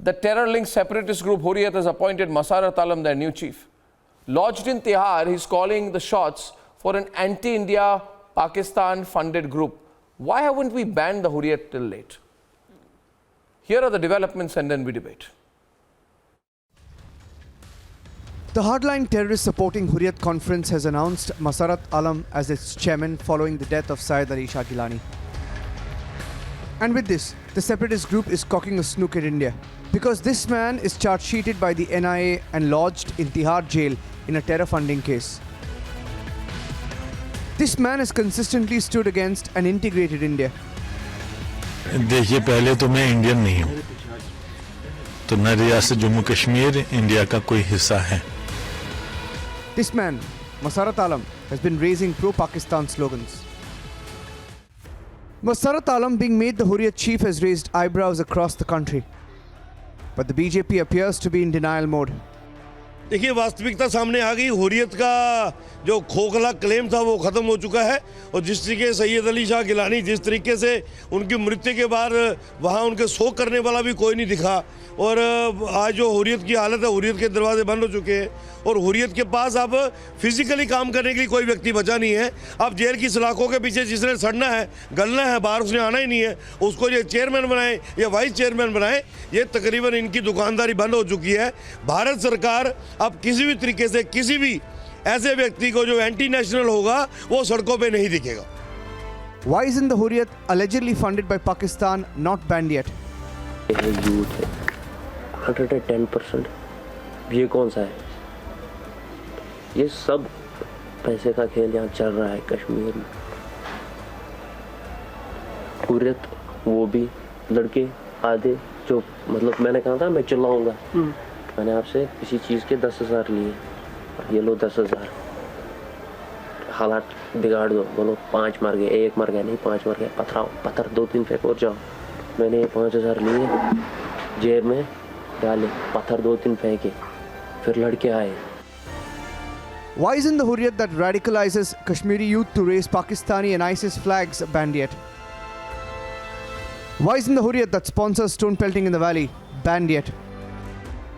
the terror-linked separatist group Hurriyat has appointed Masarat Alam their new chief. Lodged in Tihar, he's calling the shots for an anti-India, Pakistan-funded group. Why haven't we banned the Hurriyat till late? Here are the developments and then we debate. The hardline terrorist supporting Hurriyat conference has announced Masarat Alam as its chairman following the death of Syed Ali Shah Gilani. And with this, the separatist group is cocking a snook at India, because this man is charge-sheeted by the NIA and lodged in Tihar jail in a terror funding case. This man has consistently stood against an integrated India. देखिए, पहले तो मैं Indian नहीं हूँ, तो न रियासत Jammu Kashmir India का कोई हिस्सा है. This man, Masarat Alam, has been raising pro-Pakistan slogans. Masarat Alam being made the Hurriyat chief has raised eyebrows across the country. But the BJP appears to be in denial mode. देखिए, वास्तविकता सामने आ गई. हुर्रियत का जो खोखला claim था वो ख़त्म हो चुका है. और जिस तरीके सैयद अली शाह गिलानी जिस तरीके से उनकी मृत्यु के बाद वहाँ उनके शोक करने वाला भी कोई नहीं दिखा. और आज जो हुर्रियत की हालत है, हुर्रियत के दरवाजे बंद हो चुके हैं और हुर्रियत के पास अब फिजिकली काम करने के लिए कोई व्यक्ति बचा नहीं है. अब जेल की सलाखों के पीछे जिसने सड़ना है, गलना है, बाहर उसने आना ही नहीं है, उसको ये चेयरमैन बनाए या वाइस चेयरमैन बनाए. ये तकरीबन इनकी दुकानदारी बंद हो चुकी है. भारत सरकार अब किसी भी तरीके से किसी भी ऐसे व्यक्ति को जो एंटी नेशनल होगा वो सड़कों पे नहीं दिखेगा. Why isn't the Hurriyat allegedly funded by Pakistan not banned yet? ये झूठ है 110%. ये कौन सा है? ये सब पैसे का खेल यहाँ चल रहा है कश्मीर में. हुर्रियत वो भी लड़के आधे जो मतलब मैंने कहा था मैं चिल्लाऊंगा, मैंने आपसे किसी चीज़ के 10,000 लिए, ये लो 10,000. हालात बिगाड़ दो, बोलो 5 मर गए, 1 मर गया नहीं 5 मर गए, पत्थर 2-3 फेंक और जाओ. मैंने 5,000 लिए, जेब में डाले, पत्थर 2-3 फेंके, फिर लड़के आए. Why isn't the Hurriyat that radicalizes Kashmiri youth to raise Pakistani and ISIS flags banned yet? Why isn't the Hurriyat that sponsors stone pelting in the valley banned yet?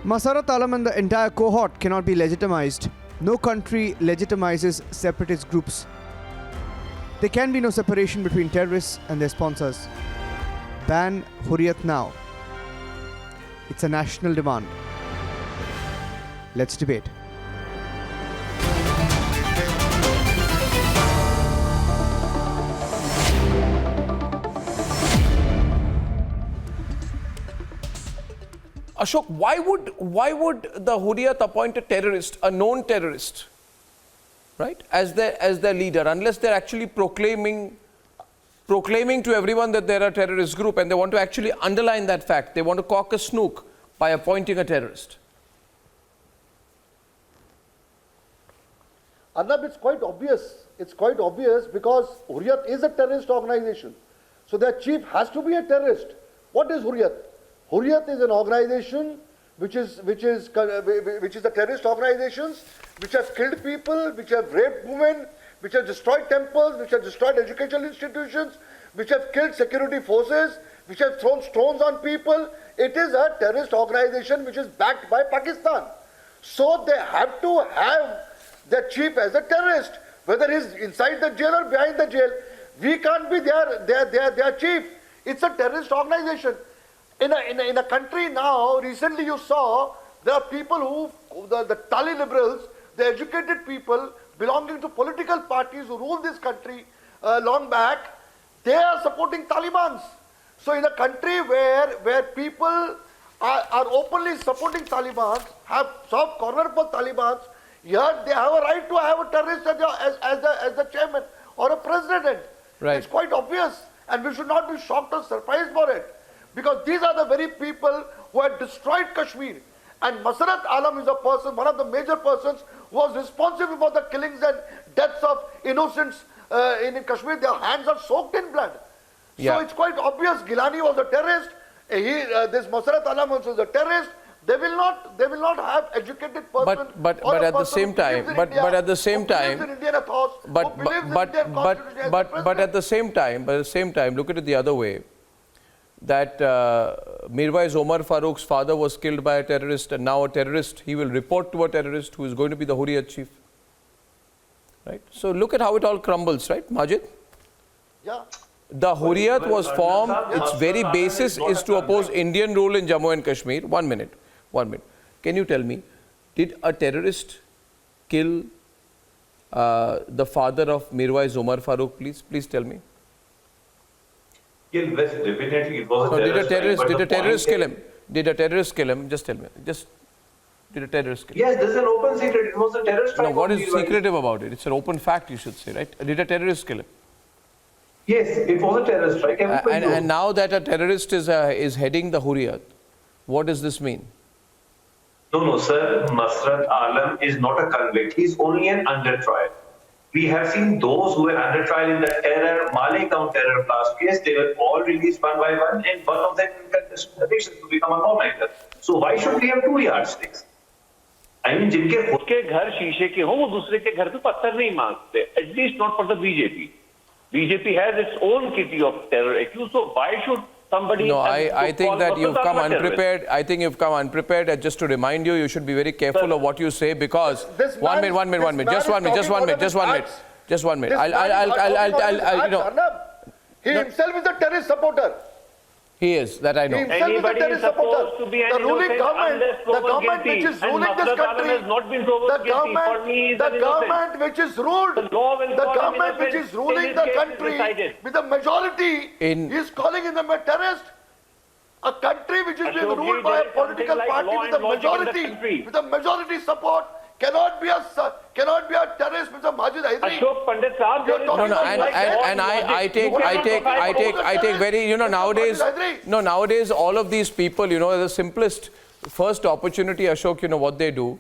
Masarat Alam and the entire cohort cannot be legitimized. No country legitimizes separatist groups. There can be no separation between terrorists and their sponsors. Ban Hurriyat now. It's a national demand. Let's debate. Ashok, why would the Hurriyat appoint a terrorist, a known terrorist, right, as their leader, unless they're actually proclaiming to everyone that they're a terrorist group and they want to actually underline that fact. They want to cock a snook by appointing a terrorist. Arnab, it's quite obvious. It's quite obvious because Hurriyat is a terrorist organization. So their chief has to be a terrorist. What is Hurriyat? Hurriyat is an organization which is the terrorist organizations which have killed people, which have raped women, which have destroyed temples, which have destroyed educational institutions, which have killed security forces, which have thrown stones on people. It is a terrorist organization which is backed by Pakistan. So they have to have their chief as a terrorist, whether he's inside the jail or behind the jail. We can't be their chief. It's a terrorist organization. In a country now, recently you saw there are people who, the Tali liberals, the educated people belonging to political parties who rule this country long back, they are supporting Talibans. So in a country where people are openly supporting Talibans, have soft corner for Talibans, here they have a right to have a terrorist as the chairman or a president. Right. It's quite obvious, and we should not be shocked or surprised for it. Because these are the very people who had destroyed Kashmir. And Masarat Alam is a person, one of the major persons who was responsible for the killings and deaths of innocents in Kashmir. Their hands are soaked in blood. Yeah. So it's quite obvious Gilani was a terrorist. This Masarat Alam was a terrorist. They will not have educated person. But at the same time, but at the same time, but at the same time, look at it the other way. that Mirwais Omar Farooq's father was killed by a terrorist, and now a terrorist, he will report to a terrorist who is going to be the Hurriyat chief. Right? So look at how it all crumbles, right, Majid? Yeah. The Hurriyat was formed, its very basis is to oppose Indian rule in Jammu and Kashmir. 1 minute. Can you tell me, did a terrorist kill the father of Mirwais Omar Farooq, please? Please tell me. Yes, definitely it was a No, terrorist. did a terrorist kill him? Did a terrorist kill him? Just tell me. Did a terrorist kill him? Yes, this is an open secret. It was a terrorist strike. No, what on is Mirwais. secretive about it? It's an open fact, you should say, right? Did a terrorist kill him? Yes, it was a terrorist strike. Everybody knows. And now that a terrorist is heading the Hurriyat, what does this mean? No, sir. Masrat Alam is not a convict. He is only an under trial. We have seen those who were under trial in the Malegaon terror blast case. They were all released one by one, and one of them contested conviction to become an all-nighter. So why should we have two yardsticks? I mean, जिनके खुद के घर शीशे के हों वो दूसरे के घर पे पत्थर नहीं मांगते. At least not for the BJP. BJP has its own kitty of terror accused. So why should somebody? No, I think that you've come unprepared. I think you've come unprepared. And just to remind you, you should be very careful of what you say because This one man- minute, this just man one minute, is just one talking minute, just about one his minute, acts. just 1 minute. This man is talking about his You know, acts, Arnab. He himself is a terrorist supporter. he is, that I know. He himself is a Anybody is terrorist supposed supporter. to be an The ruling innocent government, unless the proven government guilty. which is And ruling this Masrat Alam country, has not been proven the guilty. For me, he is an innocent. government which is ruled, The law will the call him government which innocent is ruling till the his case is country decided. with a majority In- is calling him a terrorist. A country which is being Ashok ji, ruled by there a is political something like party law with a and logic in the majority, country. with a majority support cannot be a terrorist, Mr. Majid Haidari. Ashok Pandit Saab, You're there is talking No, something about like law and and I logic. take, You cannot I take very, you know, nowadays, Hydri. no, nowadays all of these people, you know, the simplest first opportunity, Ashok, you know what they do.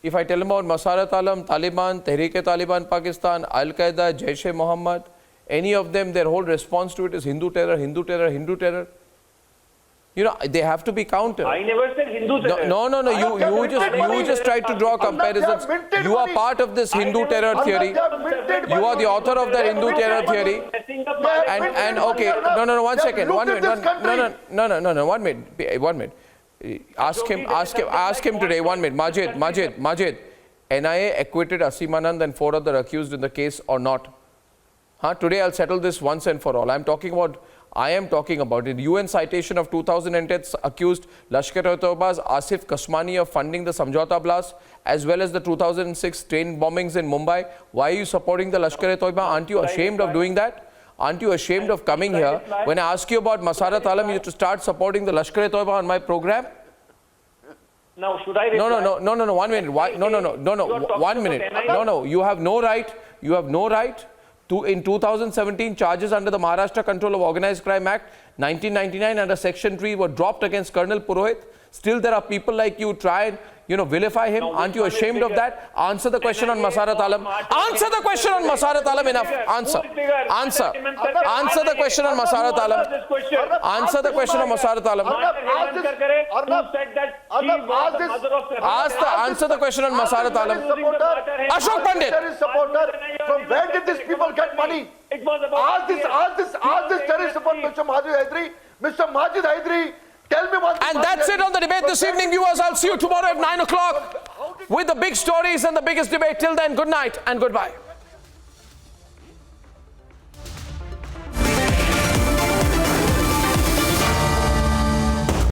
If I tell them about Masarat Alam, Taliban, Tehreek-e-Taliban Pakistan, Al-Qaeda, Jaish-e-Mohammed, any of them, their whole response to it is Hindu terror, Hindu terror, Hindu terror. You know, they have to be countered. I never said Hindu terror. You just tried to draw comparisons. You are part of this Hindu terror theory. You are the author of that Hindu terror theory. And okay, no, 1 second, 1 minute, no, 1 minute, 1 minute. Ask him today, 1 minute. Majid, NIA acquitted Asim Anand and 4 other accused in the case or not? Today I'll settle this once and for all. I am talking about it. UN citation of 2010 accused Lashkar-e-Toiba's Asif Kasmani of funding the Samjhauta blast as well as the 2006 train bombings in Mumbai. Why are you supporting the Lashkar-e-Toiba? Aren't you ashamed of doing that? Aren't you ashamed of coming here? When I ask you about Masarat Alam, you have to start supporting the Lashkar-e-Toiba on my program? Now, should I reply? No, 1 minute. Why? No, 1 minute. No, you have no right to, in 2017, charges under the Maharashtra Control of Organized Crime Act 1999 under Section 3 were dropped against Colonel Purohit. Still, there are people like you try and, you know, vilify him. Aren't you ashamed of that? Answer the question on Masarat Alam. Answer the question on Masarat Alam. Enough. Answer the question on Masarat Alam. Answer the question on Masarat Alam. Answer the question on Masarat Alam. Ashok Pandit. From where did these people get money? Ask this terrorist support, Mr. Majid Haidari. Mr. Majid Haidari, tell me what. And that's it on the debate this evening, viewers. I'll see you tomorrow at 9 o'clock with the big stories and the biggest debate. Till then, good night and goodbye.